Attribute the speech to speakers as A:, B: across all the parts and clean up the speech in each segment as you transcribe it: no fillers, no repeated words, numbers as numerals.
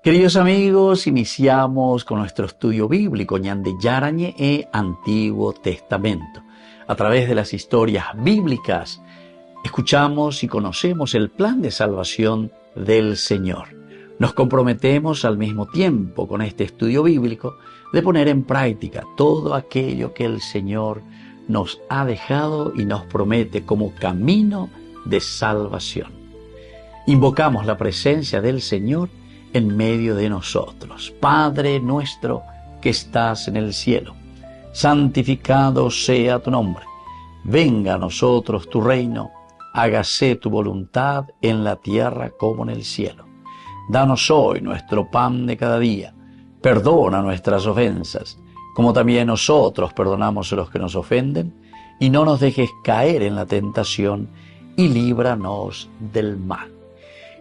A: Queridos amigos, iniciamos con nuestro estudio bíblico Ñande Yarañe e Antiguo Testamento. A través de las historias bíblicas, escuchamos y conocemos el plan de salvación del Señor. Nos comprometemos al mismo tiempo con este estudio bíblico de poner en práctica todo aquello que el Señor nos ha dejado y nos promete como camino de salvación. Invocamos la presencia del Señor en medio de nosotros. Padre nuestro que estás en el cielo, santificado sea tu nombre. Venga a nosotros tu reino, hágase tu voluntad en la tierra como en el cielo. Danos hoy nuestro pan de cada día. Perdona nuestras ofensas, como también nosotros perdonamos a los que nos ofenden, y no nos dejes caer en la tentación, y líbranos del mal.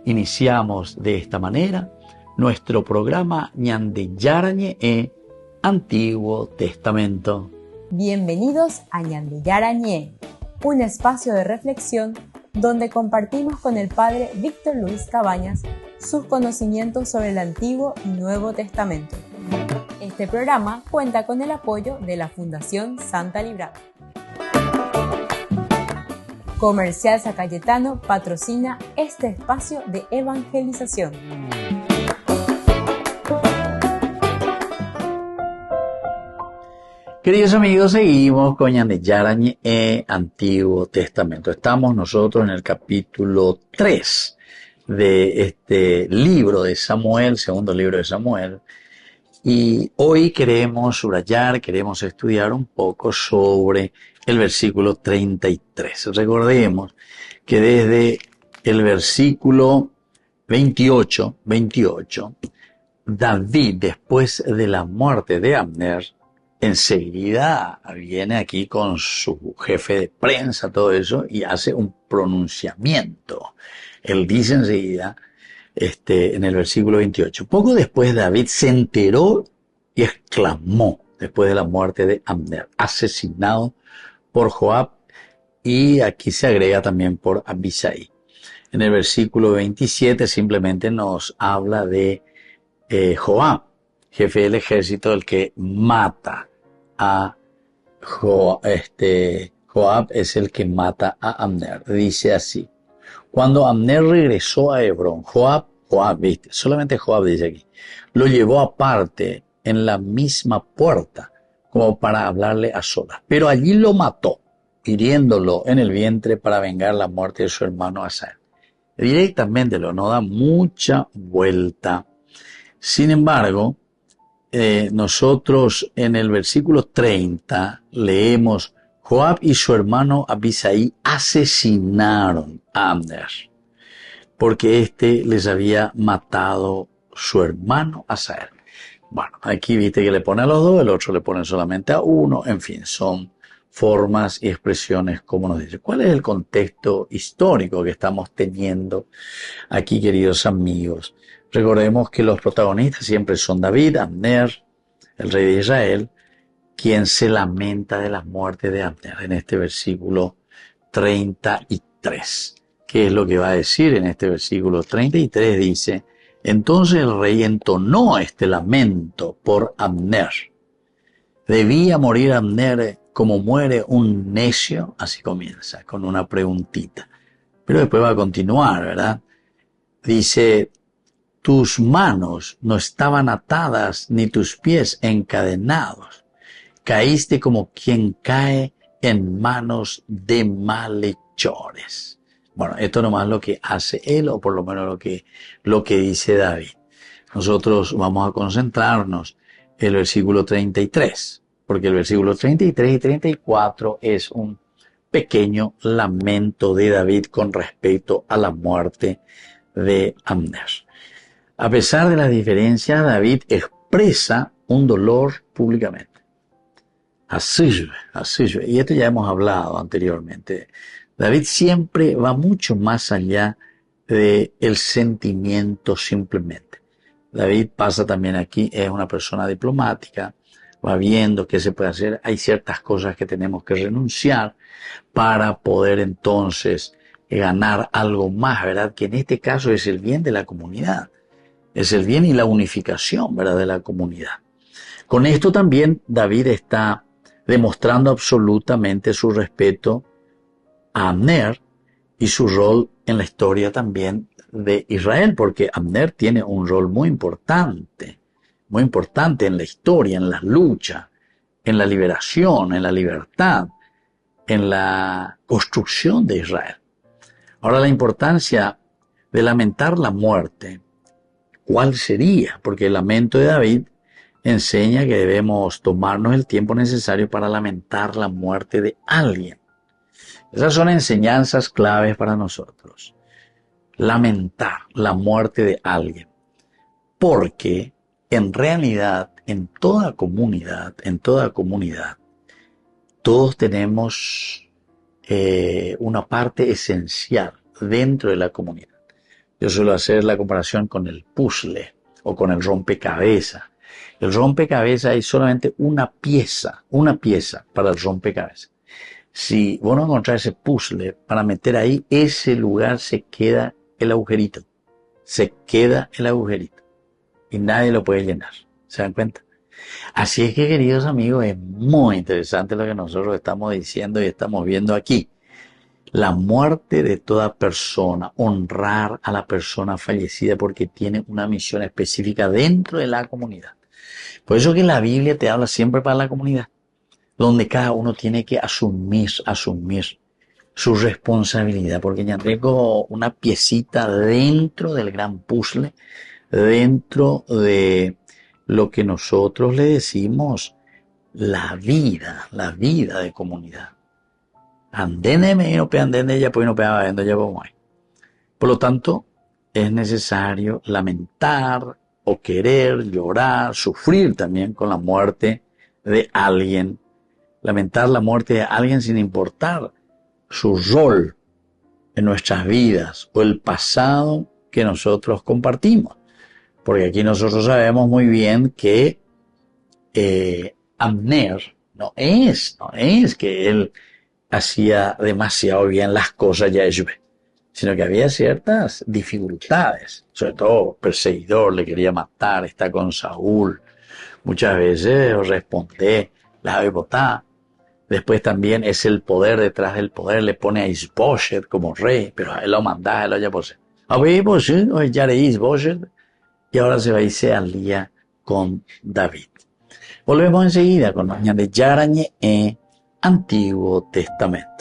A: Iniciamos de esta manera nuestro programa Ñande Yarañe e Antiguo Testamento.
B: Bienvenidos a Ñande Yarañe, un espacio de reflexión donde compartimos con el Padre Víctor Luis Cabañas sus conocimientos sobre el Antiguo y Nuevo Testamento. Este programa cuenta con el apoyo de la Fundación Santa Librada. Comercial San Cayetano patrocina este espacio de evangelización.
A: Queridos amigos, seguimos con Ñande Yarañe e Antiguo Testamento. Estamos nosotros en el capítulo 3 de este libro de Samuel, segundo libro de Samuel. Y hoy queremos subrayar, queremos estudiar un poco sobre el versículo 33. Recordemos que desde el versículo 28, David, después de la muerte de Abner, enseguida viene aquí con su jefe de prensa, todo eso, y hace un pronunciamiento. Él dice enseguida, en el versículo 28, poco después David se enteró y exclamó, después de la muerte de Abner, asesinado por Joab, y aquí se agrega también por Abisai. En el versículo 27 simplemente nos habla de Joab, jefe del ejército, el que mata a Joab. Joab es el que mata a Abner. Dice así: cuando Abner regresó a Hebrón, Joab, viste, solamente Joab dice aquí, lo llevó aparte en la misma puerta, como para hablarle a solas. Pero allí lo mató, hiriéndolo en el vientre para vengar la muerte de su hermano Asael. Directamente no da mucha vuelta. Sin embargo, nosotros en el versículo 30 leemos: Joab y su hermano Abisai asesinaron a Abner, porque éste les había matado su hermano Asael. Bueno, aquí viste que le pone a los dos, el otro le pone solamente a uno, en fin, son formas y expresiones como nos dice. ¿Cuál es el contexto histórico que estamos teniendo aquí, queridos amigos? Recordemos que los protagonistas siempre son David, Abner, el rey de Israel, quien se lamenta de la muerte de Abner en este versículo 33. ¿Qué es lo que va a decir en este versículo 33? Dice: entonces el rey entonó este lamento por Abner. ¿Debía morir Abner como muere un necio? Así comienza, con una preguntita. Pero después va a continuar, ¿verdad? Dice: tus manos no estaban atadas, ni tus pies encadenados. Caíste como quien cae en manos de malhechores. Bueno, esto nomás lo que hace él, o por lo menos lo que dice David. Nosotros vamos a concentrarnos en el versículo 33, porque el versículo 33 y 34 es un pequeño lamento de David con respecto a la muerte de Abner. A pesar de las diferencias, David expresa un dolor públicamente. Así. Y esto ya hemos hablado anteriormente. David siempre va mucho más allá del sentimiento simplemente. David pasa también aquí, es una persona diplomática, va viendo qué se puede hacer. Hay ciertas cosas que tenemos que renunciar para poder entonces ganar algo más, ¿verdad? Que en este caso es el bien de la comunidad. es el bien y la unificación, ¿verdad?, de la comunidad. Con esto también David está demostrando absolutamente su respeto a Abner y su rol en la historia también de Israel, porque Abner tiene un rol muy importante en la historia, en la lucha, en la liberación, en la libertad, en la construcción de Israel. Ahora, la importancia de lamentar la muerte, ¿cuál sería? Porque el lamento de David enseña que debemos tomarnos el tiempo necesario para lamentar la muerte de alguien. Esas son enseñanzas claves para nosotros. Lamentar la muerte de alguien. Porque en realidad, en toda comunidad, todos tenemos una parte esencial dentro de la comunidad. Yo suelo hacer la comparación con el puzzle o con el rompecabezas. El rompecabezas hay solamente una pieza para el rompecabezas. Si vos no encontrás ese puzzle para meter ahí, ese lugar se queda el agujerito. Y nadie lo puede llenar. ¿Se dan cuenta? Así es que, queridos amigos, es muy interesante lo que nosotros estamos diciendo y estamos viendo aquí. La muerte de toda persona, honrar a la persona fallecida porque tiene una misión específica dentro de la comunidad. Por eso que la Biblia te habla siempre para la comunidad, donde cada uno tiene que asumir su responsabilidad, porque ya tengo una piecita dentro del gran puzzle, dentro de lo que nosotros le decimos la vida de comunidad. Por lo tanto, es necesario lamentar o querer, llorar, sufrir también con la muerte de alguien. Lamentar la muerte de alguien sin importar su rol en nuestras vidas o el pasado que nosotros compartimos. Porque aquí nosotros sabemos muy bien que Abner no es que él hacía demasiado bien las cosas ya sino que había ciertas dificultades, sobre todo perseguidor, le quería matar, está con Saúl, muchas veces responde, la botar. Después también es el poder detrás del poder, le pone a Isboshet como rey, pero a él lo mandaba, él lo ya posee. A ver, Isboshet, o ya de Isboshet, y ahora se va y se alía con David. Volvemos enseguida con la de Yarañe en Antiguo Testamento.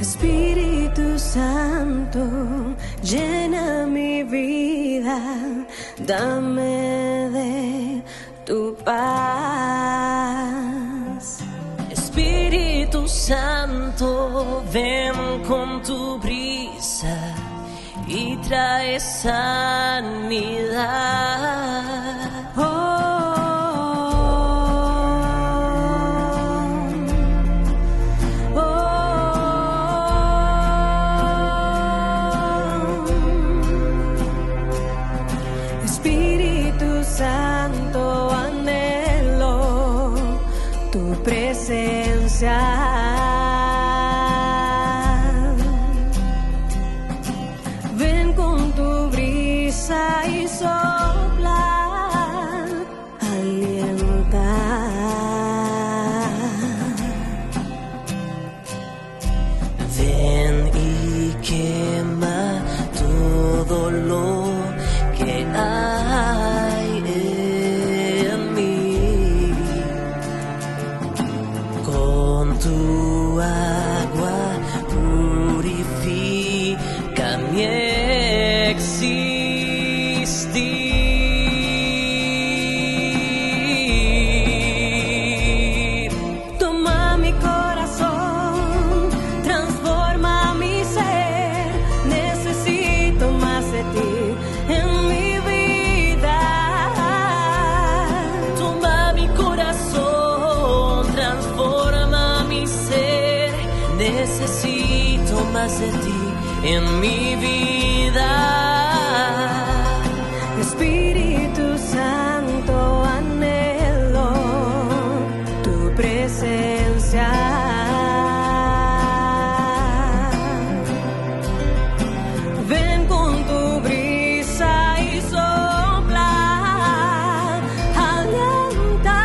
C: Espíritu Santo, llena mi vida, dame de tu paz. Espíritu Santo, ven con tu brisa y trae sanidad. Santo, anhelo tu presencia. Ven con tu brisa y sopla existir. Toma mi corazón, transforma mi ser. Necesito más de ti en mi vida. Toma mi corazón, transforma mi ser. Necesito más de ti en mi vida. Espíritu Santo, anhelo tu presencia. Ven con tu brisa y sopla, alienta.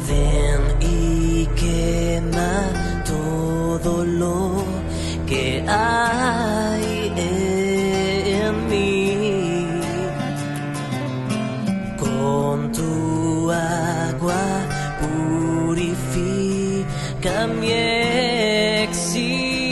C: Ven y quema todo lo que hay en mí. Con tu agua purifica mi existir.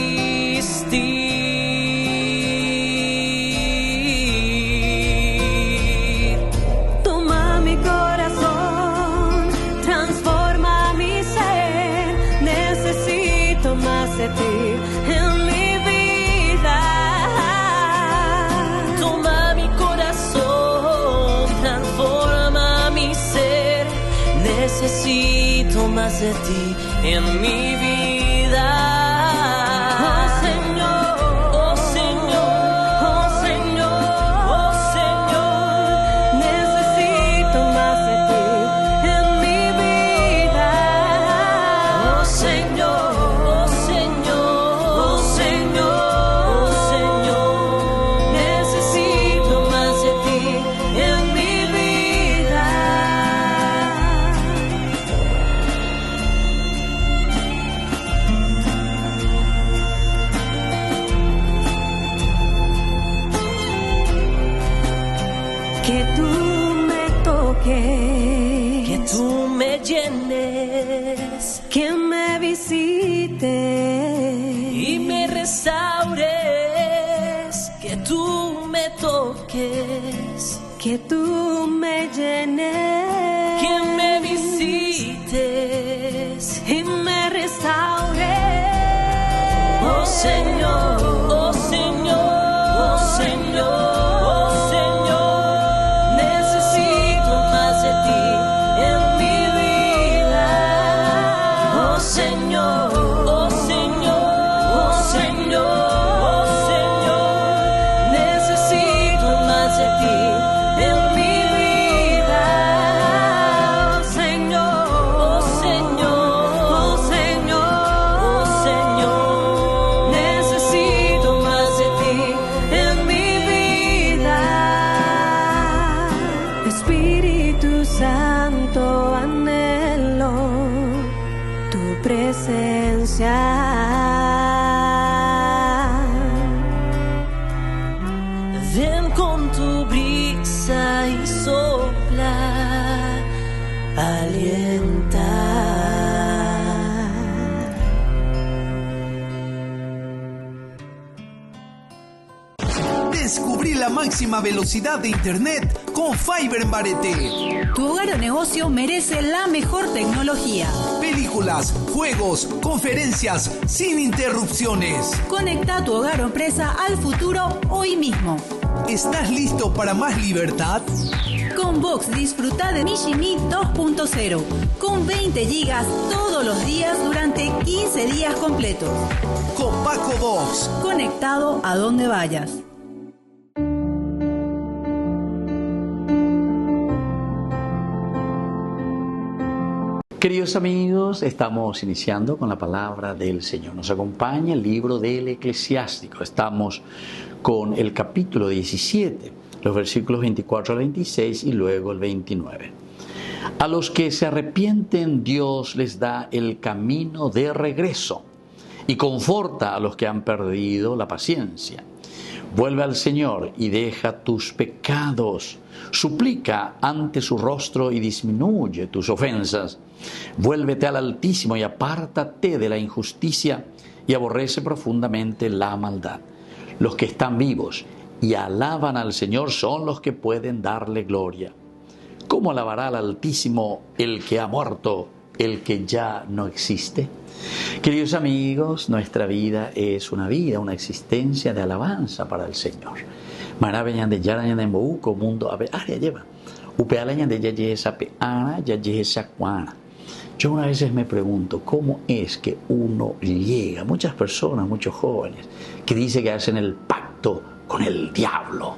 C: Toma mi corazón, transforma mi ser. Necesito más de ti en mi vida. Toma mi corazón, transforma mi ser. Necesito más de ti en mi vida. Oh Señor, oh Señor, oh Señor, oh Señor. Necesito más de ti en mi vida. Oh Señor, oh Señor, oh Señor, oh Señor. Necesito más de ti en mi vida. Que tú me toques, que tú me llenes, que me visites y me restaures. Que tú me toques, que tú me llenes, que me visites y me restaures. Oh Señor, oh Señor, oh Señor. Espíritu Santo, anhelo tu presencia. Ven con tu brisa y sopla, alienta.
D: Descubrí la máxima velocidad de internet con Fiber en Barete.
E: Tu hogar o negocio merece la mejor tecnología.
D: Películas, juegos, conferencias, sin interrupciones.
E: Conecta tu hogar o empresa al futuro hoy mismo.
D: ¿Estás listo para más libertad?
E: Con Vox disfruta de Mishimi 2.0 con 20 gigas todos los días durante 15 días completos.
D: Con Paco Vox.
E: Conectado a donde vayas.
A: Queridos amigos, estamos iniciando con la palabra del Señor. Nos acompaña el libro del Eclesiástico. Estamos con el capítulo 17, los versículos 24 al 26 y luego el 29. A los que se arrepienten, Dios les da el camino de regreso y conforta a los que han perdido la paciencia. Vuelve al Señor y deja tus pecados. Suplica ante su rostro y disminuye tus ofensas. Vuélvete al Altísimo y apártate de la injusticia y aborrece profundamente la maldad. Los que están vivos y alaban al Señor son los que pueden darle gloria. ¿Cómo alabará al Altísimo el que ha muerto, el que ya no existe? Queridos amigos, nuestra vida es una existencia de alabanza para el Señor. Maravillan de Yarañan de Mouco, mundo ave área lleva. Upealañan de Yayesa Peana, Yayesa Cuana. Yo una vez me pregunto, ¿cómo es que uno llega? Muchas personas, muchos jóvenes, que dicen que hacen el pacto con el diablo.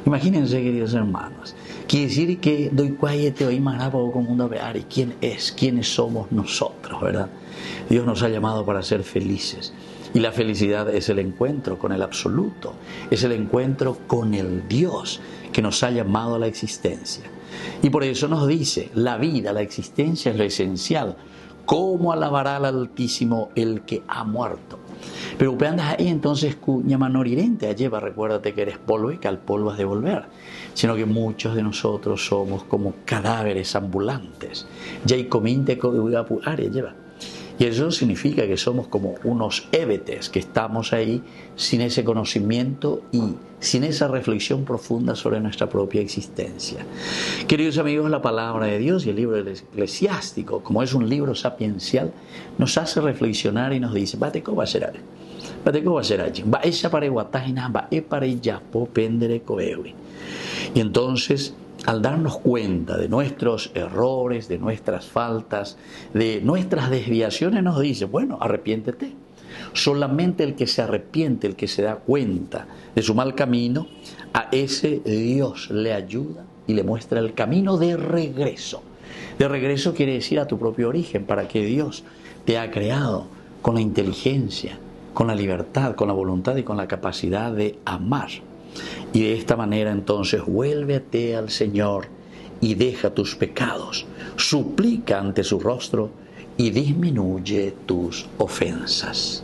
A: Imagínense, queridos hermanos, quiere decir que doy cuayete hoy marapo como mundo ave área. ¿Quién es? ¿Quiénes somos nosotros, verdad? Dios nos ha llamado para ser felices. Y la felicidad es el encuentro con el absoluto, es el encuentro con el Dios que nos ha llamado a la existencia. Y por eso nos dice, la vida, la existencia es lo esencial. ¿Cómo alabará al Altísimo el que ha muerto? Pero andas ahí entonces cuña manorirente lleva, recuérdate que eres polvo y que al polvo has de volver. Sino que muchos de nosotros somos como cadáveres ambulantes. Ya y cominte área lleva. Y eso significa que somos como unos ébetes que estamos ahí sin ese conocimiento y sin esa reflexión profunda sobre nuestra propia existencia. Queridos amigos, la palabra de Dios y el libro del Eclesiástico, como es un libro sapiencial, nos hace reflexionar y nos dice, Bateco va a ser algo. Bateco va a ser algo. Va esa para guatajina, va e para yapo pendere coewi. Y entonces, al darnos cuenta de nuestros errores, de nuestras faltas, de nuestras desviaciones, nos dice, bueno, arrepiéntete. Solamente el que se arrepiente, el que se da cuenta de su mal camino, a ese Dios le ayuda y le muestra el camino de regreso. De regreso quiere decir a tu propio origen, para que Dios te ha creado con la inteligencia, con la libertad, con la voluntad y con la capacidad de amar. Y de esta manera entonces vuélvete al Señor y deja tus pecados, suplica ante su rostro y disminuye tus ofensas.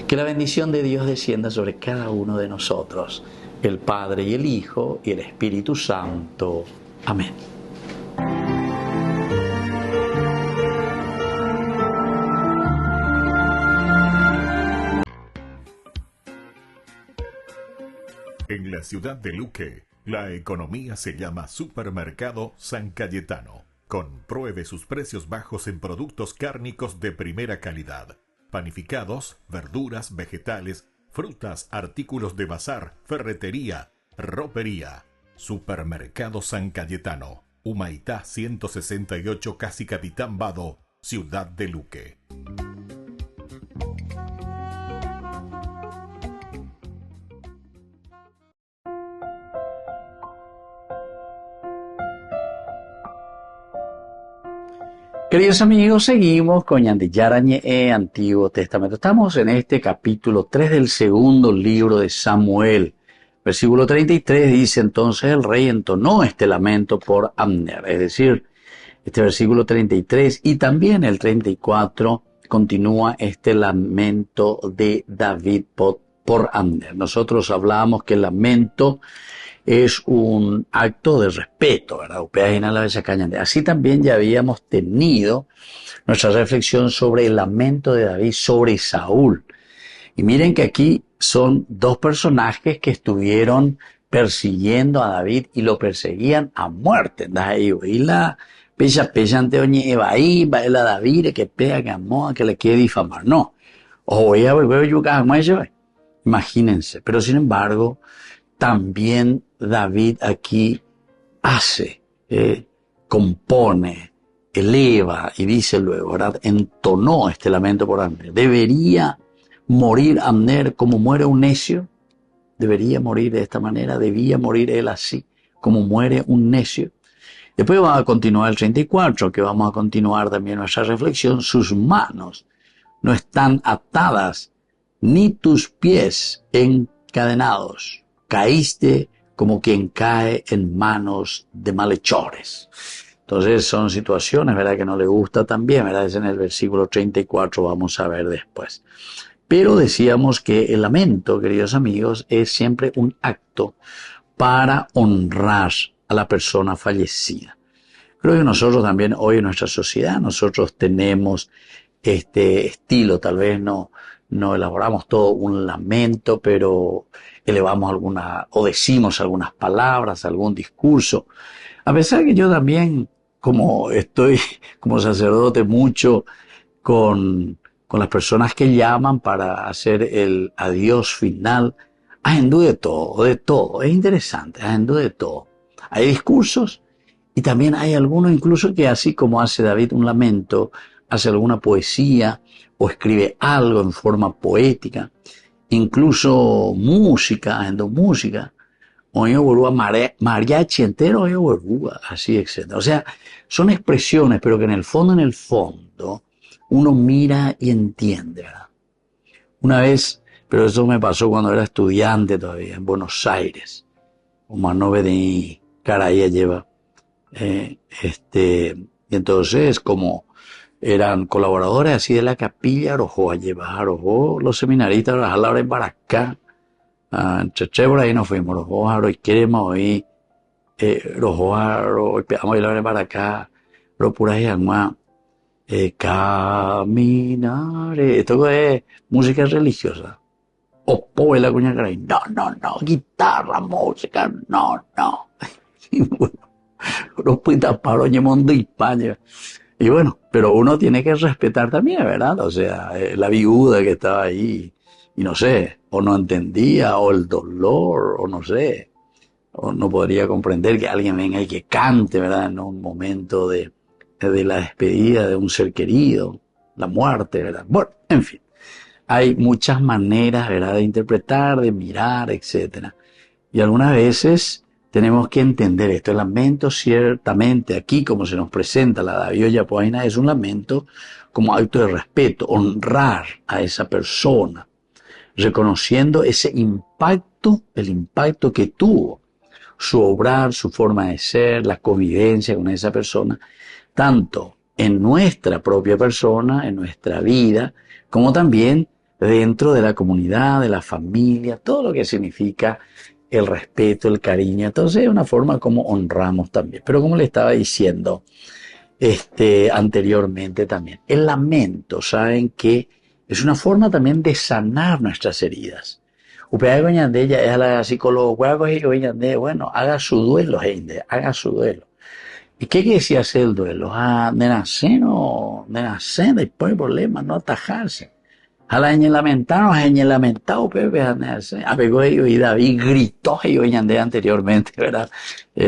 A: Que la bendición de Dios descienda sobre cada uno de nosotros, el Padre y el Hijo y el Espíritu Santo. Amén.
F: En la ciudad de Luque, la economía se llama Supermercado San Cayetano. Compruebe sus precios bajos en productos cárnicos de primera calidad. Panificados, verduras, vegetales, frutas, artículos de bazar, ferretería, ropería. Supermercado San Cayetano. Humaitá 168, Casi Capitán Vado, ciudad de Luque.
A: Queridos amigos, seguimos con Yandiyarañe, Antiguo Testamento. Estamos en este capítulo 3 del segundo libro de Samuel. Versículo 33 dice, entonces el rey entonó este lamento por Abner. Es decir, este versículo 33 y también el 34 continúa este lamento de David por Abner. Nosotros hablábamos que el lamento es un acto de respeto, ¿verdad? Así también ya habíamos tenido nuestra reflexión sobre el lamento de David sobre Saúl. Y miren que aquí son dos personajes que estuvieron persiguiendo a David y lo perseguían a muerte. Y la ante oñe Evaí, va a David, que pega, que amó, que le quiere difamar. No. Imagínense. Pero sin embargo, también David aquí hace, compone, eleva y dice luego, ¿verdad? Entonó este lamento por Abner. ¿Debería morir Abner como muere un necio? ¿Debería morir de esta manera? ¿Debía morir él así, como muere un necio? Después vamos a continuar el 34, que vamos a continuar también nuestra reflexión. Sus manos no están atadas, ni tus pies encadenados. Caíste como quien cae en manos de malhechores. Entonces son situaciones, ¿verdad?, que no le gusta también, ¿verdad? Es en el versículo 34, vamos a ver después. Pero decíamos que el lamento, queridos amigos, es siempre un acto para honrar a la persona fallecida. Creo que nosotros también hoy en nuestra sociedad, nosotros tenemos este estilo, tal vez no elaboramos todo un lamento, pero elevamos o decimos algunas palabras, algún discurso. A pesar que yo también, como estoy como sacerdote mucho con las personas que llaman para hacer el adiós final, haciendo de todo, es interesante, haciendo de todo. Hay discursos y también hay algunos incluso que así como hace David un lamento, hace alguna poesía o escribe algo en forma poética, incluso música, haciendo música, o yo vuelvo a mariachi entero, yo vuelvo así, etc. O sea, son expresiones, pero que en el fondo, uno mira y entiende, ¿verdad? Una vez, pero eso me pasó cuando era estudiante todavía, en Buenos Aires, como no de Caraya lleva, y entonces como eran colaboradores así de la capilla, Arojó a llevar, Arojó, los seminaristas, a la hora en Baracá, entre por ahí nos fuimos, Arojó, Aro y Querema, hoy, Arojó, Aro, pegamos la hora en Baracá, pero pura y agua, caminaré, esto es música religiosa, o la cuña caray, no, guitarra, música, no, y bueno, no puede tapar, oye, mundo y España. Y bueno, pero uno tiene que respetar también, ¿verdad? O sea, la viuda que estaba ahí, y no sé, o no entendía, o el dolor, o no sé, o no podría comprender que alguien venga y que cante, ¿verdad? En un momento de la despedida de un ser querido, la muerte, ¿verdad? Bueno, en fin, hay muchas maneras, ¿verdad?, de interpretar, de mirar, etcétera. Y algunas veces tenemos que entender esto. El lamento, ciertamente, aquí como se nos presenta la David Yapoaina, es un lamento como acto de respeto, honrar a esa persona, reconociendo ese impacto, el impacto que tuvo su obrar, su forma de ser, la convivencia con esa persona, tanto en nuestra propia persona, en nuestra vida, como también dentro de la comunidad, de la familia, todo lo que significa el respeto, el cariño. Entonces es una forma como honramos también. Pero como le estaba diciendo anteriormente también, el lamento, saben que es una forma también de sanar nuestras heridas. Ella es la psicóloga, bueno, haga su duelo, gente, haga su duelo. ¿Y qué quiere decir hacer el duelo? De nacer, después hay problemas, no atajarse. A la lamentado, Pepe, apegó ellos y David gritó ellos anteriormente, ¿verdad?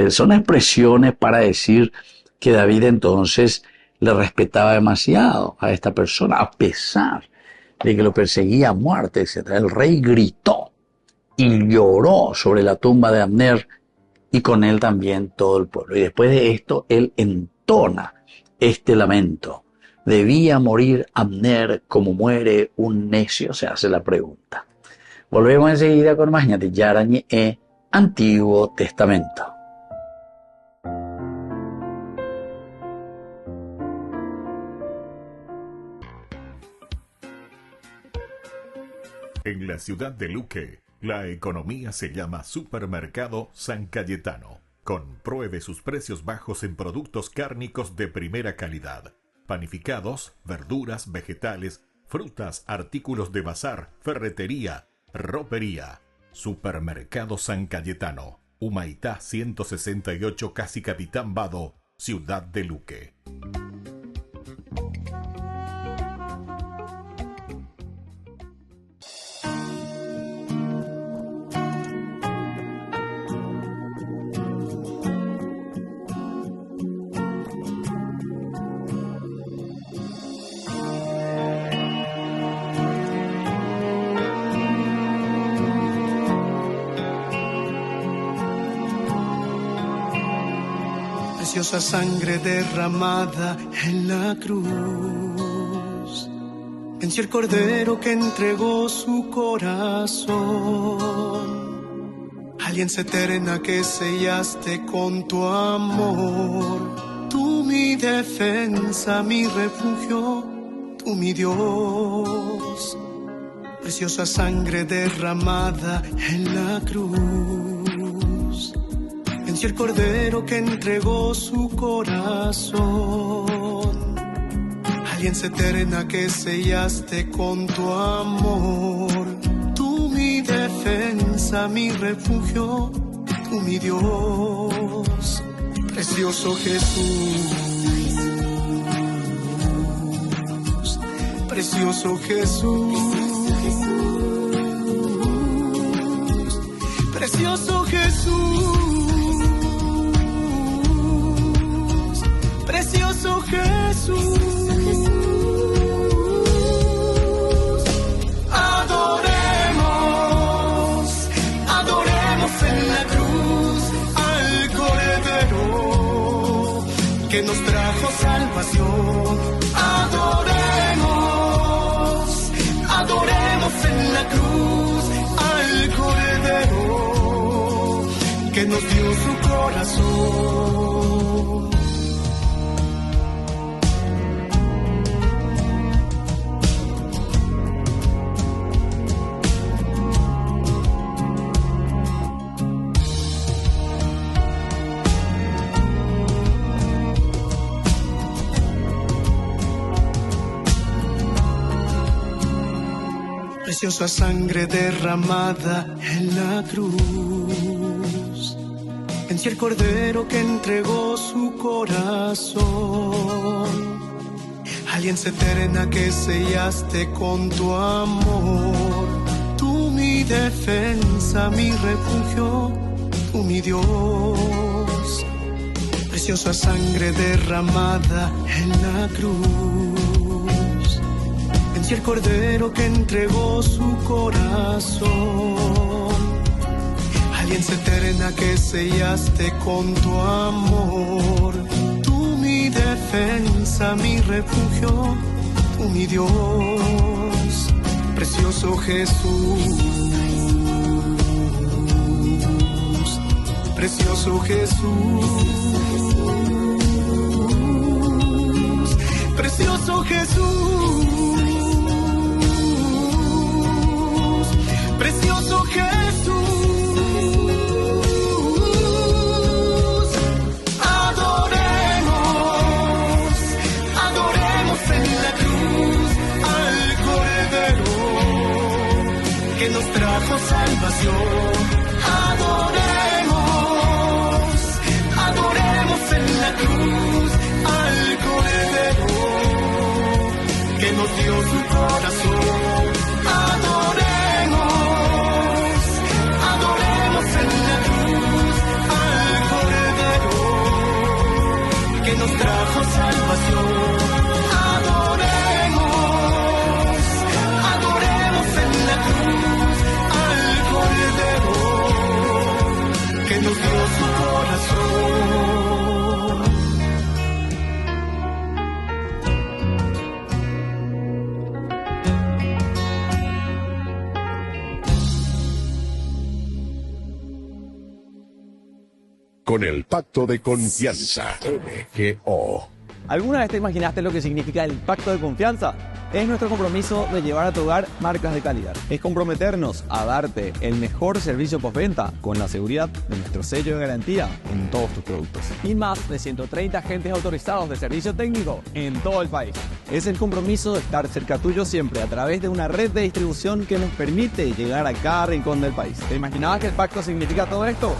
A: Son expresiones para decir que David entonces le respetaba demasiado a esta persona, a pesar de que lo perseguía a muerte, etc. El rey gritó y lloró sobre la tumba de Abner y con él también todo el pueblo. Y después de esto, él entona este lamento. ¿Debía morir Abner como muere un necio? Se hace la pregunta. Volvemos enseguida con más de Yarañe Antiguo Testamento.
F: En la ciudad de Luque, la economía se llama Supermercado San Cayetano. Compruebe sus precios bajos en productos cárnicos de primera calidad. Panificados, verduras, vegetales, frutas, artículos de bazar, ferretería, ropería. Supermercado San Cayetano, Humaitá 168, Casi Capitán Vado, Ciudad de Luque.
G: Preciosa sangre derramada en la cruz, venció el cordero que entregó su corazón. Alianza eterna que sellaste con tu amor, tú mi defensa, mi refugio, tú mi Dios. preciosa sangre derramada en la cruz. Venció el cordero que entregó su corazón. Alianza eterna que sellaste con tu amor. Tú mi defensa, mi refugio, tú mi Dios. Precioso Jesús. Precioso Jesús, precioso Jesús, precioso Jesús. Adoremos, adoremos en la cruz al Cordero que nos trajo salvación. Adoremos en la cruz al Cordero que nos dio su corazón. Preciosa sangre derramada en la cruz. Venció el cordero que entregó su corazón. Alianza eterna que sellaste con tu amor. Tú mi defensa, mi refugio, tú mi Dios. Preciosa sangre derramada en la cruz. Venció el cordero que entregó su corazón. Alianza eterna que sellaste con tu amor. Tú mi defensa, mi refugio, tú mi Dios. Precioso Jesús. Precioso Jesús. Precioso Jesús. Precioso Jesús, adoremos, adoremos en la cruz al Cordero que nos trajo salvación. Adoremos, adoremos en la cruz al Cordero que nos dio su corazón. Nos trajo salvación. Adoremos, adoremos en la cruz al Cordero que nos dio su corazón.
H: Con el Pacto de Confianza, MGO.
I: ¿Alguna vez te imaginaste lo que significa el Pacto de Confianza? Es nuestro compromiso de llevar a tu hogar marcas de calidad. Es comprometernos a darte el mejor servicio postventa con la seguridad de nuestro sello de garantía en todos tus productos. Y más de 130 agentes autorizados de servicio técnico en todo el país. Es el compromiso de estar cerca tuyo siempre a través de una red de distribución que nos permite llegar a cada rincón del país. ¿Te imaginabas que el pacto significa todo esto?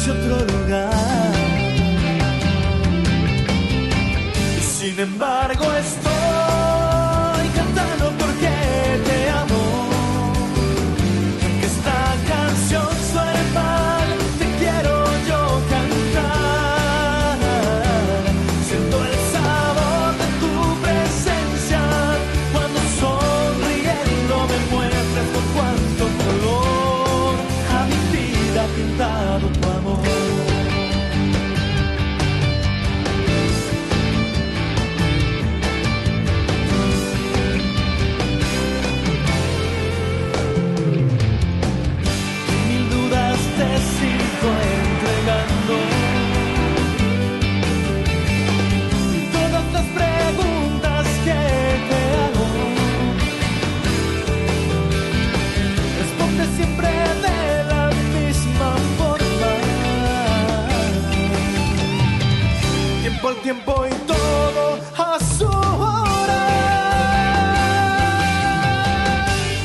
G: hacia otro lugar. Y sin embargo estoy cantando porque te amo. Y aunque esta canción suene mal, te quiero yo cantar. Siento el sabor de tu presencia cuando sonriendo me muestras con cuánto color a mi vida ha pintado tu amor. Mil dudas te sigo entregando, y todas las preguntas que te hago, responde siempre de la misma forma. Tiempo al tiempo y todo a su hora.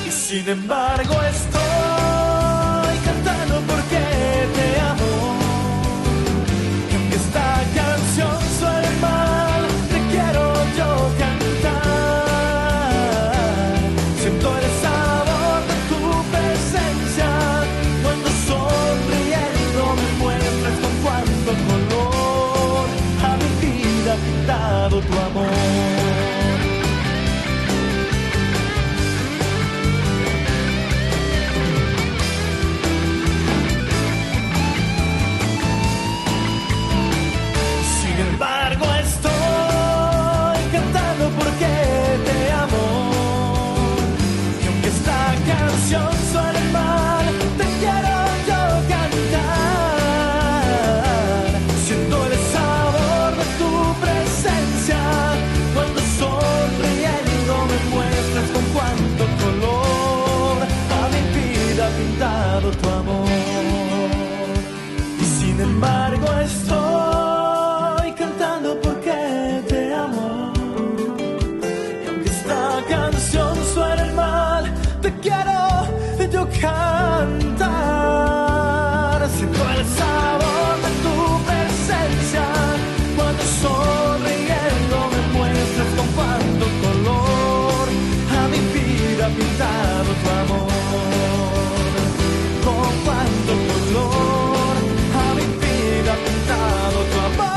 G: Y sin embargo estoy cantando porque te amo. Y aunque esta canción suene mal, te quiero yo cantar. Siento el sabor de tu presencia cuando sonriendo me muestras con cuánto color a mi vida ha pintado tu amor. Sin embargo estoy cantando porque te amo. Y aunque esta canción suene mal, te quiero yo cantar. Siento el sabor de tu presencia cuando sonriendo me muestras con cuánto color a mi vida ha pintado tu amor. Y sin embargo estoy cantando porque te amo. Y aunque esta canción suene mal, te quiero yo cantar. Siento el sabor de tu presencia cuando sonriendo me muestras con cuánto color a mi vida ha pintado tu amor. Con cuánto color a mi vida ha pintado tu amor.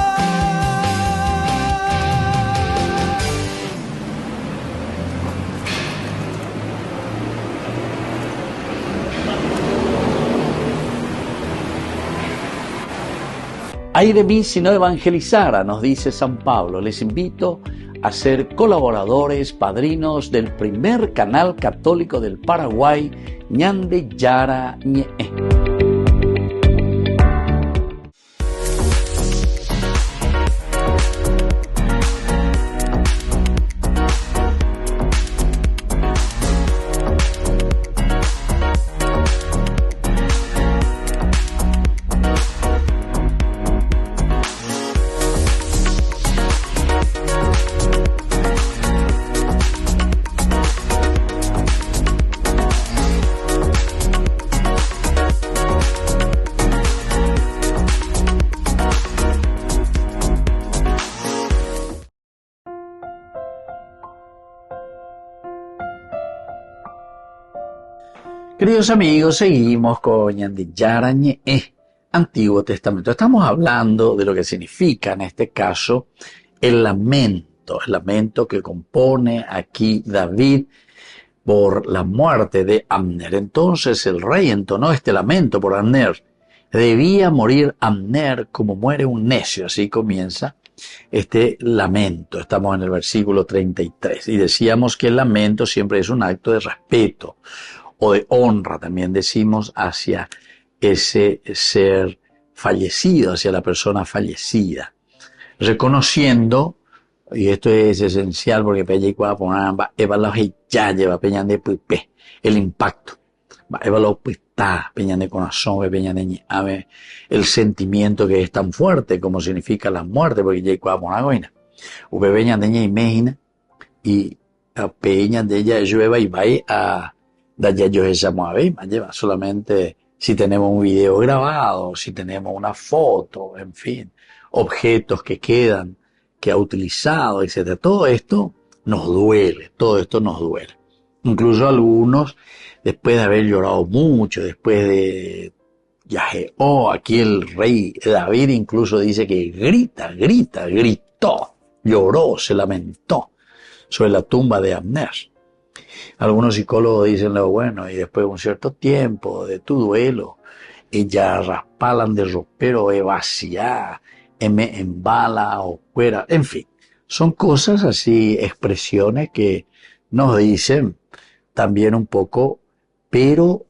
A: Ay de mí si no evangelizara, nos dice San Pablo. Les invito a ser colaboradores, padrinos del primer canal católico del Paraguay, Ñande Yara Ñe. Queridos amigos, seguimos con Ñande Yara Ñe, Antiguo Testamento. Estamos hablando de lo que significa en este caso el lamento que compone aquí David por la muerte de Abner. Entonces el rey entonó este lamento por Abner. Debía morir Abner como muere un necio. Así comienza este lamento. Estamos en el versículo 33 y decíamos que el lamento siempre es un acto de respeto o de honra, también decimos, hacia ese ser fallecido, hacia la persona fallecida, reconociendo, y esto es esencial porque el impacto, el sentimiento que es tan fuerte como significa la muerte, porque y a peña de ella llueva y va a Daya yo esa muave, lleva solamente si tenemos un video grabado, si tenemos una foto, en fin, objetos que quedan, que ha utilizado, etcétera. Todo esto nos duele, todo esto nos duele. Incluso algunos, después de haber llorado mucho, después de Yaheo, aquí el rey David incluso dice que gritó, lloró, se lamentó sobre la tumba de Abner. Algunos psicólogos dicen lo bueno, y después de un cierto tiempo de tu duelo, ella raspalan de ropero, vacía, en bala o fuera, en fin. Son cosas así, expresiones que nos dicen también un poco, pero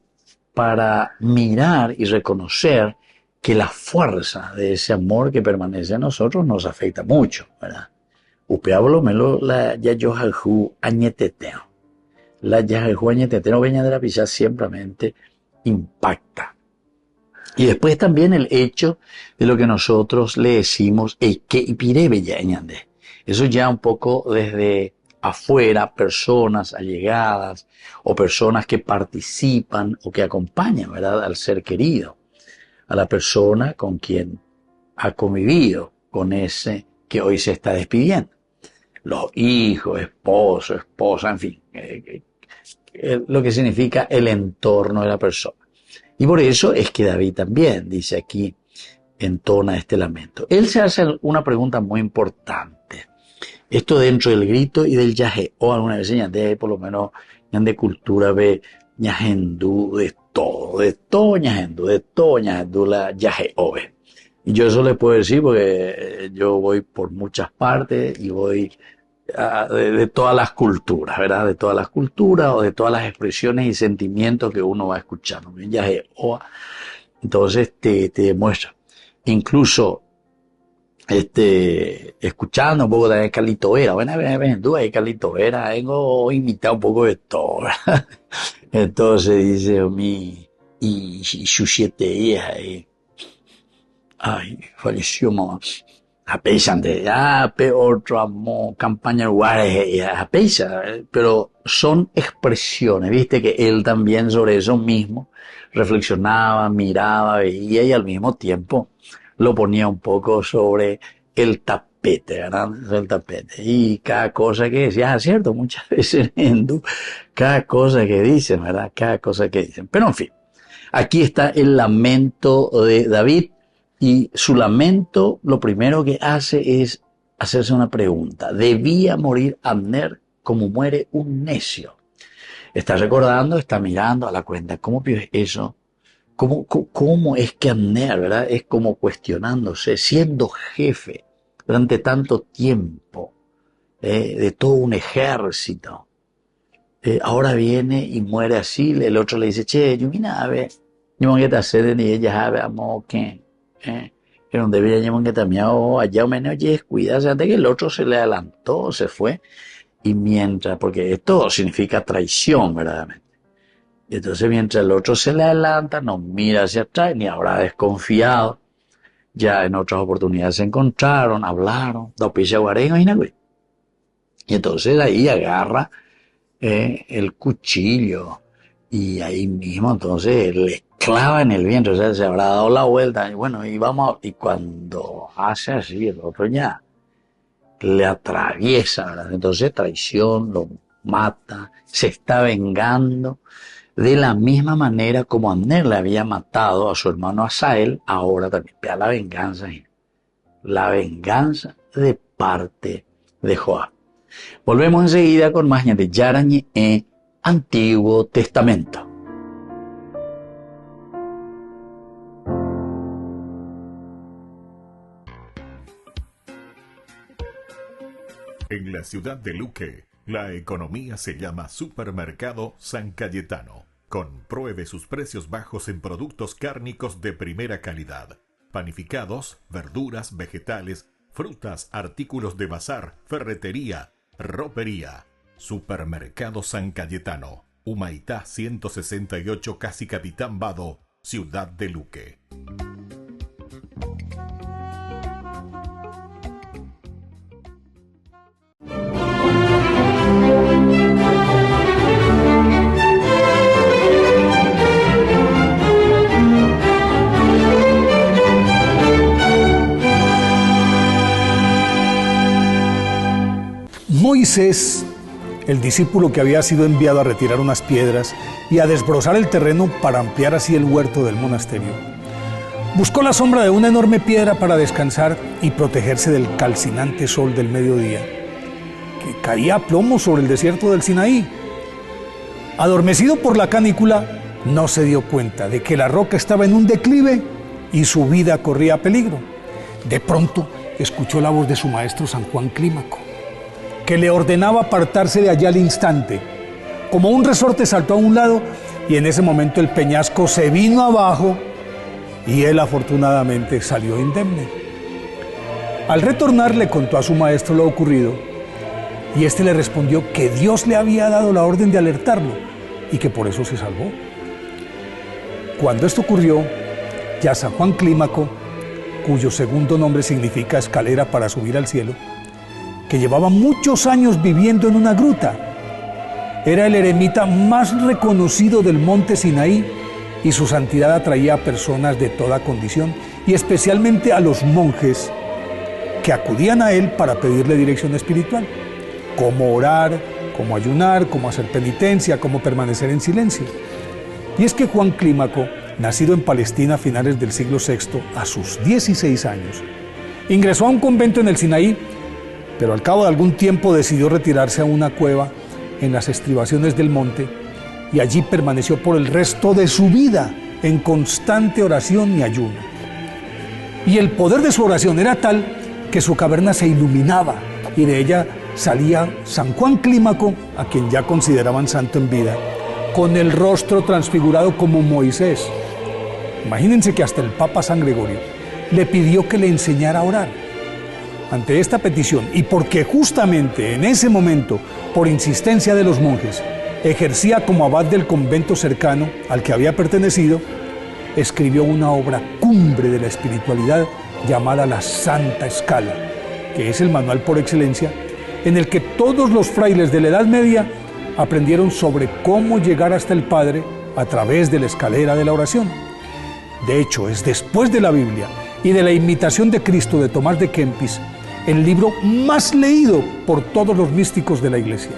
A: para mirar y reconocer que la fuerza de ese amor que permanece en nosotros nos afecta mucho, ¿verdad? Upeablo melo la yayojalhu añeteteo. La yayojalhu añeteteo veña de la pizza siempre impacta. Y después también el hecho de lo que nosotros le decimos que ipirebe ya añande. Eso ya un poco desde afuera, personas allegadas o personas que participan o que acompañan, ¿verdad?, al ser querido, a la persona con quien ha convivido, con ese que hoy se está despidiendo. Los hijos, esposo, esposa, en fin, lo que significa el entorno de la persona. Y por eso es que David también dice aquí, entona este lamento. Él se hace una pregunta muy importante. Esto dentro del grito y del yaje, o alguna vez de por lo menos de cultura ve ñahendú de todo ñahendú la yaje ove. Y yo eso le puedo decir porque yo voy por muchas partes y voy de todas las culturas, ¿verdad? De todas las culturas o de todas las expresiones y sentimientos que uno va escuchando. Yaje o, entonces te demuestra. Incluso escuchando un poco también Carlito Vera, buena vez tú ahí Carlito Vera, vengo a imitar un poco de todo, ¿verdad? Entonces dice y sus 7 hijas ahí, ay, falleció mamá, a pesar de otro amor, campaña lugares, a pesar, pero son expresiones, viste que él también sobre eso mismo reflexionaba, miraba, veía y al mismo tiempo lo ponía un poco sobre el tapete, ¿verdad? El tapete. Y cada cosa que decía, cierto, muchas veces en hindú, cada cosa que dicen, ¿verdad? Cada cosa que dicen. Pero en fin, aquí está el lamento de David y su lamento lo primero que hace es hacerse una pregunta. ¿Debía morir Abner como muere un necio? Está recordando, está mirando a la cuenta. ¿Cómo es eso? ¿Cómo es que Abner, verdad? Es como cuestionándose, siendo jefe durante tanto tiempo de todo un ejército. Ahora viene y muere así, el otro le dice, che, yo mira, a ver, yo me voy a hacer ni ella sabe, amo, que donde viene yo me voy a allá o menos, oye, cuídate, antes que el otro se le adelantó, se fue, y mientras, porque esto significa traición, verdaderamente. Y entonces mientras el otro se le adelanta, no mira hacia atrás, ni habrá desconfiado. Ya en otras oportunidades se encontraron, hablaron, y entonces ahí agarra el cuchillo y ahí mismo entonces le clava en el vientre, o sea, se habrá dado la vuelta y bueno, y cuando hace así el otro ya le atraviesa, ¿verdad? Entonces traición, lo mata, se está vengando. De la misma manera como Abner le había matado a su hermano Asael, ahora también vea la venganza de parte de Joab. Volvemos enseguida con más de Yarañe Antiguo Testamento.
F: En la ciudad de Luque, la economía se llama Supermercado San Cayetano. Compruebe sus precios bajos en productos cárnicos de primera calidad. Panificados, verduras, vegetales, frutas, artículos de bazar, ferretería, ropería. Supermercado San Cayetano. Humaitá 168, Casi Capitán Vado, Ciudad de Luque.
J: Moisés, el discípulo que había sido enviado a retirar unas piedras y a desbrozar el terreno para ampliar así el huerto del monasterio, buscó la sombra de una enorme piedra para descansar y protegerse del calcinante sol del mediodía, que caía a plomo sobre el desierto del Sinaí. Adormecido por la canícula, no se dio cuenta de que la roca estaba en un declive y su vida corría peligro. De pronto, escuchó la voz de su maestro San Juan Clímaco, que le ordenaba apartarse de allá al instante. Como un resorte saltó a un lado y en ese momento el peñasco se vino abajo y él afortunadamente salió indemne. Al retornar le contó a su maestro lo ocurrido y éste le respondió que Dios le había dado la orden de alertarlo y que por eso se salvó. Cuando esto ocurrió, ya San Juan Clímaco, cuyo segundo nombre significa escalera para subir al cielo, que llevaba muchos años viviendo en una gruta, era el eremita más reconocido del monte Sinaí y su santidad atraía a personas de toda condición y especialmente a los monjes que acudían a él para pedirle dirección espiritual, cómo orar, cómo ayunar, cómo hacer penitencia, cómo permanecer en silencio. Y es que Juan Clímaco, nacido en Palestina a finales del siglo VI, a sus 16 años, ingresó a un convento en el Sinaí, pero al cabo de algún tiempo decidió retirarse a una cueva en las estribaciones del monte y allí permaneció por el resto de su vida en constante oración y ayuno. Y el poder de su oración era tal que su caverna se iluminaba y de ella salía San Juan Clímaco, a quien ya consideraban santo en vida, con el rostro transfigurado como Moisés. Imagínense que hasta el Papa San Gregorio le pidió que le enseñara a orar. Ante esta petición, y porque justamente en ese momento, por insistencia de los monjes, ejercía como abad del convento cercano al que había pertenecido, escribió una obra cumbre de la espiritualidad llamada La Santa Escala, que es el manual por excelencia, en el que todos los frailes de la Edad Media aprendieron sobre cómo llegar hasta el Padre a través de la escalera de la oración. De hecho, es después de la Biblia y de la Imitación de Cristo de Tomás de Kempis, el libro más leído por todos los místicos de la Iglesia.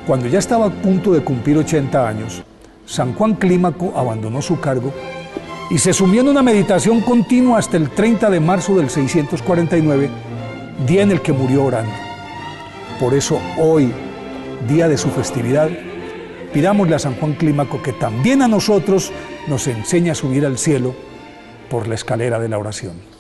J: Cuando ya estaba a punto de cumplir 80 años, San Juan Clímaco abandonó su cargo y se sumió en una meditación continua hasta el 30 de marzo del 649, día en el que murió orando. Por eso hoy, día de su festividad, pidámosle a San Juan Clímaco que también a nosotros nos enseñe a subir al cielo por la escalera de la oración.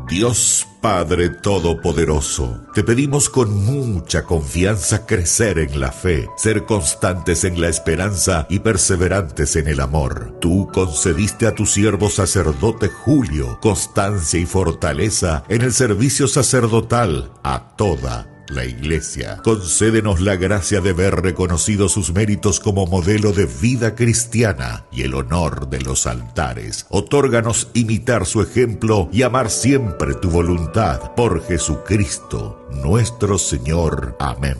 F: Dios Padre Todopoderoso, te pedimos con mucha confianza crecer en la fe, ser constantes en la esperanza y perseverantes en el amor. Tú concediste a tu siervo sacerdote Julio constancia y fortaleza en el servicio sacerdotal a toda la Iglesia. Concédenos la gracia de ver reconocidos sus méritos como modelo de vida cristiana y el honor de los altares. Otórganos imitar su ejemplo y amar siempre tu voluntad. Por Jesucristo, nuestro Señor. Amén.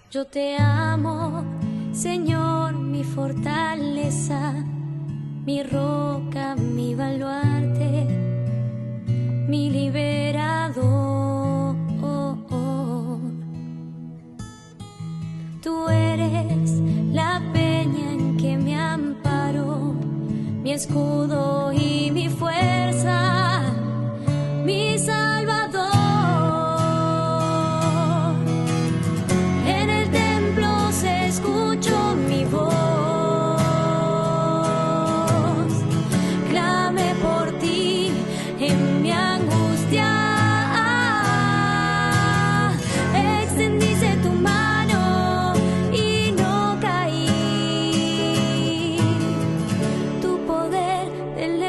C: Yo te amo, Señor, mi fortaleza, mi roca, mi baluarte, mi liberador. Tú eres la peña en que me amparo, mi escudo y mi fuerza, mi Salvador. En el templo se escuchó mi voz. En mi angustia extendiste tu mano y no caí. Tu poder del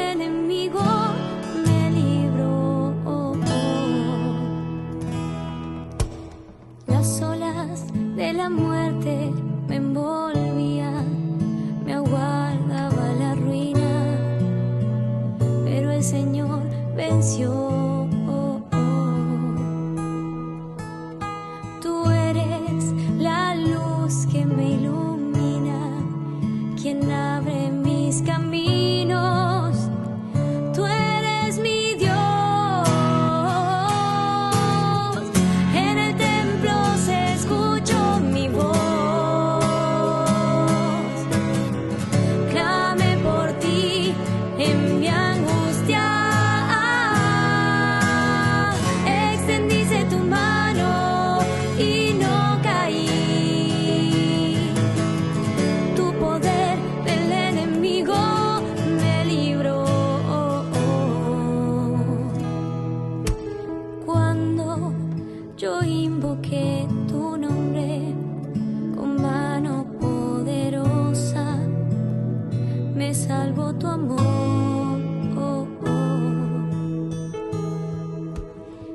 C: me salvó tu amor.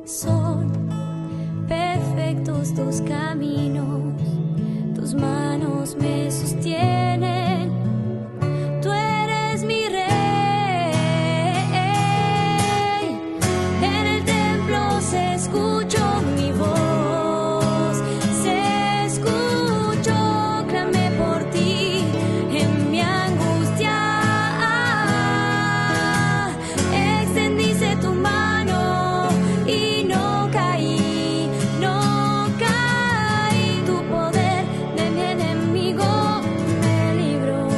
C: Son perfectos tus caminos, tus manos me sostienen, tú eres mi rey. En el templo se escuchó mi voz, se escuchó, clamé por ti en mi angustia. Extendiste tu mano y no caí, tu poder de mi enemigo me libró.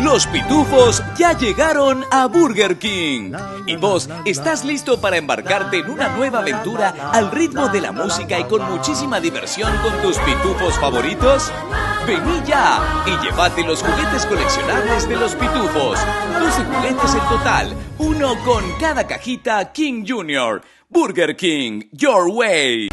K: Los pitufos ya llegaron a Burger King. ¿Y vos estás listo para embarcarte en una nueva aventura al ritmo de la música y con muchísima diversión con tus pitufos favoritos? Vení ya y llévate los juguetes coleccionables de los pitufos. 12 juguetes en total, uno con cada cajita King Jr. Burger King, your way.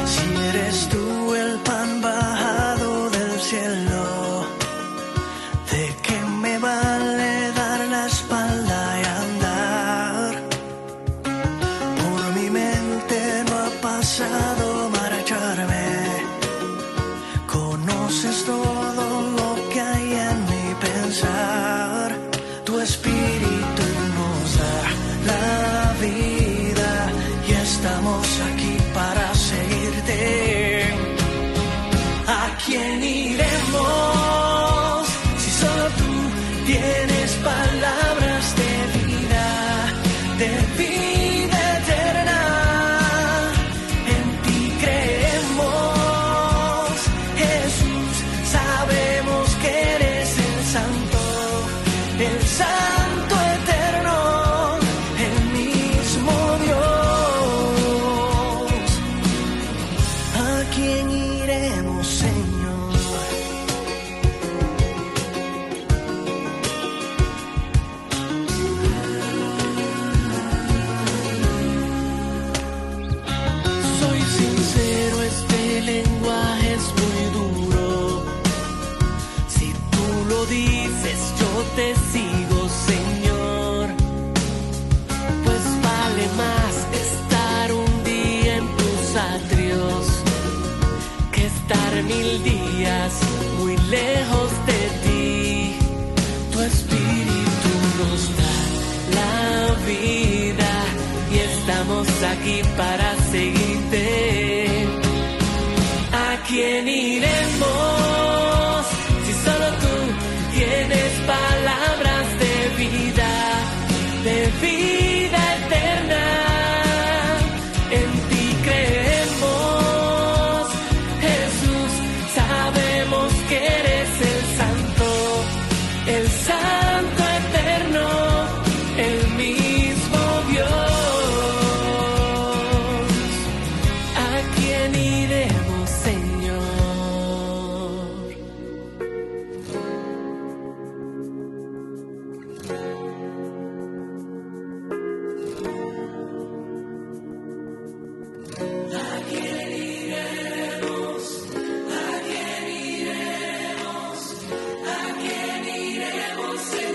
G: Si eres tú el pan bajado del cielo, ¿de qué me vale dar la espalda y andar? Por mi mente no ha pasado marcharme. Conoces todo lo que hay en mi pensar. Tu espíritu nos da la vida y estamos aquí para seguirte. ¿A quién iremos si solo tú tienes palabras de vida eterna? En ti creemos, Jesús, sabemos que eres el santo eterno, el mismo Dios. ¿A quién iremos, Señor? Soy sincero, este lenguaje es muy duro. Si tú lo dices, yo te sigo, Señor. Pues vale más estar un día en tus atrios que estar 1000 días muy lejos de ti. Tu espíritu nos da la vida y estamos aquí para seguirte. ¿A quién iremos si solo tú tienes palabras de vida eterna? En ti creemos, Jesús, sabemos que eres el santo eterno, el mismo Dios. ¿A quién iremos, Señor? ¿A quién iremos, Señor?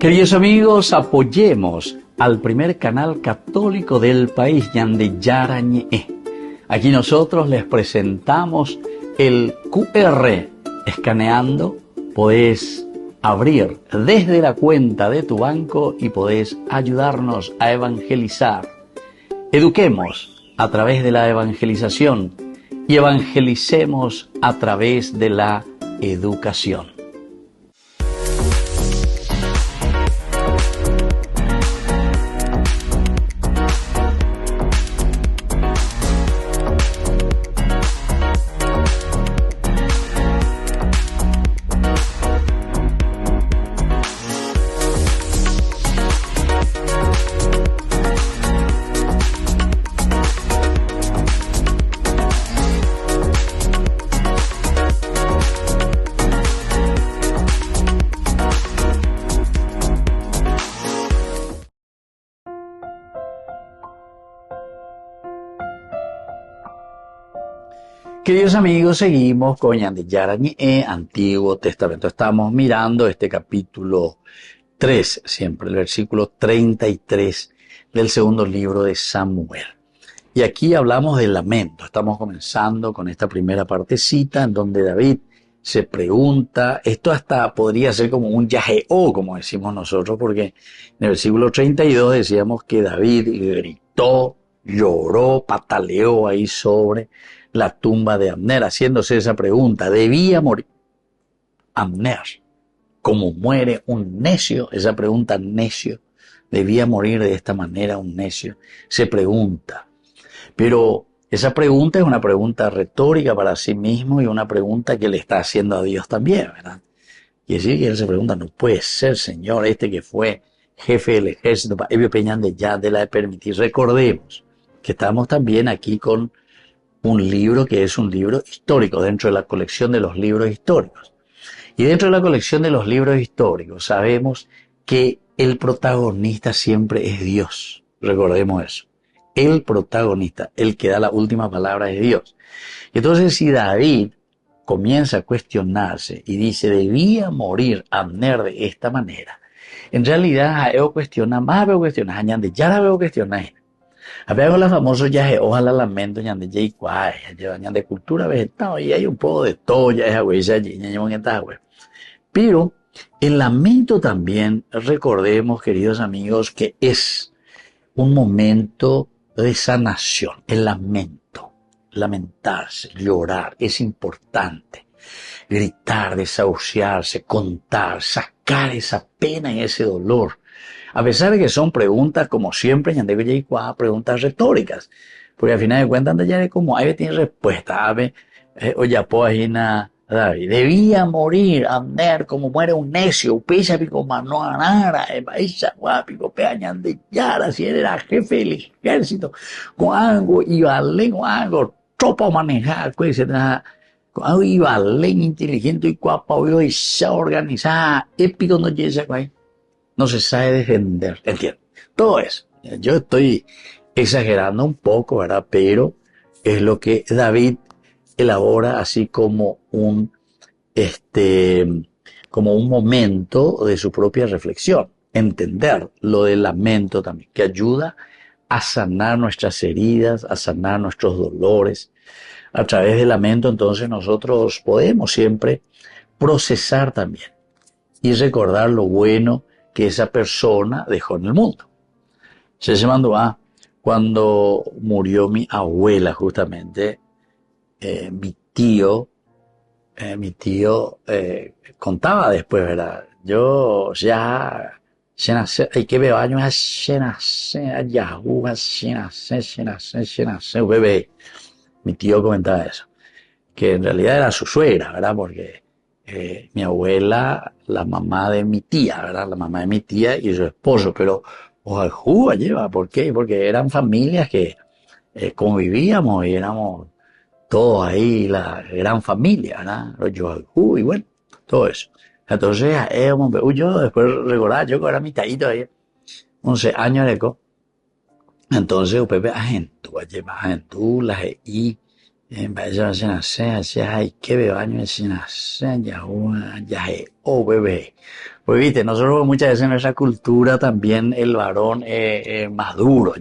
A: Queridos amigos, apoyemos al primer canal católico del país, Ñande Yarañe. Aquí nosotros les presentamos el QR. Escaneando, podés abrir desde la cuenta de tu banco y podés ayudarnos a evangelizar. Eduquemos a través de la evangelización y evangelicemos a través de la educación. Queridos amigos, seguimos con Ñande Yarañe, Antiguo Testamento. Estamos mirando este capítulo 3, siempre el versículo 33 del segundo libro de Samuel. Y aquí hablamos del lamento. Estamos comenzando con esta primera partecita en donde David se pregunta, esto hasta podría ser como un yajeó, como decimos nosotros, porque en el versículo 32 decíamos que David gritó, lloró, pataleó ahí sobre la tumba de Abner, haciéndose esa pregunta, ¿debía morir Abner como muere un necio? Esa pregunta, necio, ¿debía morir de esta manera un necio? Se pregunta. Pero esa pregunta es una pregunta retórica para sí mismo y una pregunta que le está haciendo a Dios también, ¿verdad? Y decir que él se pregunta, no puede ser, Señor, este que fue jefe del ejército, Ebio Peñán de ya de la de permitir. Recordemos que estamos también aquí con un libro que es un libro histórico, dentro de la colección de los libros históricos. Y dentro de la colección de los libros históricos sabemos que el protagonista siempre es Dios. Recordemos eso. El protagonista, el que da la última palabra es Dios. Entonces, si David comienza a cuestionarse y dice, ¿debía morir Abner de esta manera? En realidad, veo cuestionar, más veo cuestionar, añade, ya la veo cuestionar. Había la famosa yaje, ojalá lamento, ñande jay cuay, ñande cultura vegetal, y hay un poco de todo, ya es agüey, ya ñamón esta agüey. Pero el lamento también, recordemos, queridos amigos, que es un momento de sanación. El lamento, lamentarse, llorar, es importante. Gritar, desahuciarse, contar, sacar esa pena y ese dolor. A pesar de que son preguntas, como siempre, preguntas retóricas. Porque al final de cuentas, ya como ahí tiene respuesta. David, debía morir Abner como muere un necio. Pisa pico mano anara, paisa guapico peañan de yara, si él era jefe del ejército. Con algo, iba con algo, tropa manejar, pues, con algo iba inteligente y guapa, y se organizada, épico no llega ahí. No se sabe defender, ¿entiendes? Todo eso. Yo estoy exagerando un poco, ¿verdad? Pero es lo que David elabora así como un momento de su propia reflexión. Entender lo del lamento también, que ayuda a sanar nuestras heridas, a sanar nuestros dolores. A través del lamento, entonces, nosotros podemos siempre procesar también y recordar lo bueno que esa persona dejó en el mundo. Se mandó cuando murió mi abuela, justamente, mi tío contaba después, ¿verdad? Yo ya, hay que ver años, bebé. Mi tío comentaba eso, que en realidad era su suegra, ¿verdad? Porque mi abuela, la mamá de mi tía, ¿verdad? La mamá de mi tía y su esposo, pero ojalá lleva, ¿por qué? Porque eran familias que convivíamos y éramos todos ahí, la gran familia, ¿verdad? Y bueno, todo eso. Entonces, yo después recordaba, yo que era mi tallito ahí, 11 años de co. Entonces, Pepe, agentú, las y vaya a hacer, hay que ver año ya o bebé. Pues viste, nosotros muchas veces en nuestra cultura también el varón es más duro,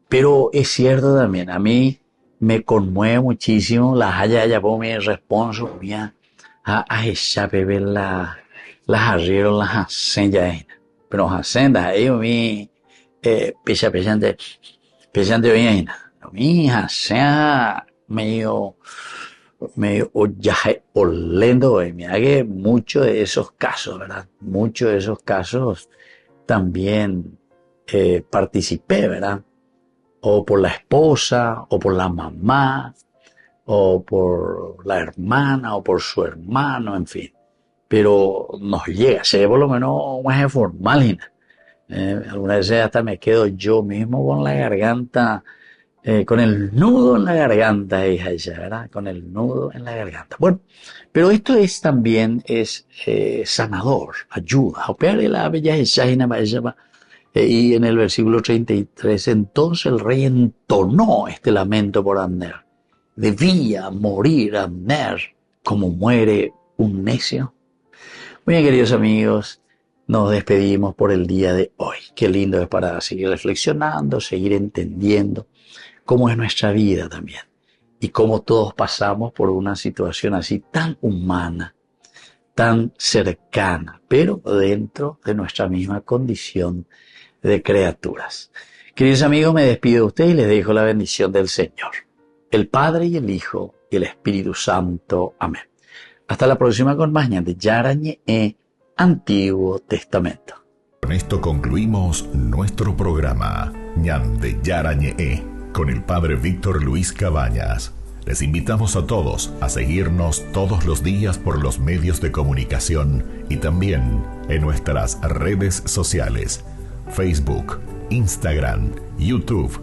A: pero es cierto también, a mí me conmueve muchísimo la haya por mi responsabilidad a esa bebé las arrieros las hacen ya, pero hacen da ellos mi pesante bien, mi hacen medio oyaje olendo, mira que muchos de esos casos, ¿verdad? Muchos de esos casos también participé, ¿verdad? O por la esposa, o por la mamá, o por la hermana, o por su hermano, en fin. Pero nos llega, se ve por lo menos más formal. Algunas veces hasta me quedo yo mismo con la garganta, con el nudo en la garganta, hija ella, ¿verdad? Con el nudo en la garganta. Bueno, pero esto es también sanador, ayuda. Y en el versículo 33, entonces el rey entonó este lamento por Abner. ¿Debía morir Abner como muere un necio? Muy bien, queridos amigos, nos despedimos por el día de hoy. Qué lindo es para seguir reflexionando, seguir entendiendo cómo es nuestra vida también y cómo todos pasamos por una situación así tan humana, tan cercana, pero dentro de nuestra misma condición de criaturas. Queridos amigos, me despido de ustedes y les dejo la bendición del Señor, el Padre y el Hijo y el Espíritu Santo. Amén. Hasta la próxima con más de Yarañe Antiguo Testamento.
F: Con esto concluimos nuestro programa Ñande Yarañe con el Padre Víctor Luis Cabañas. Les invitamos a todos a seguirnos todos los días por los medios de comunicación y también en nuestras redes sociales, Facebook, Instagram, YouTube.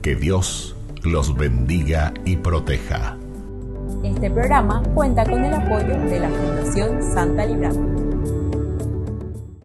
F: Que Dios los bendiga y proteja.
B: Este programa cuenta con el apoyo de la Fundación Santa Librada.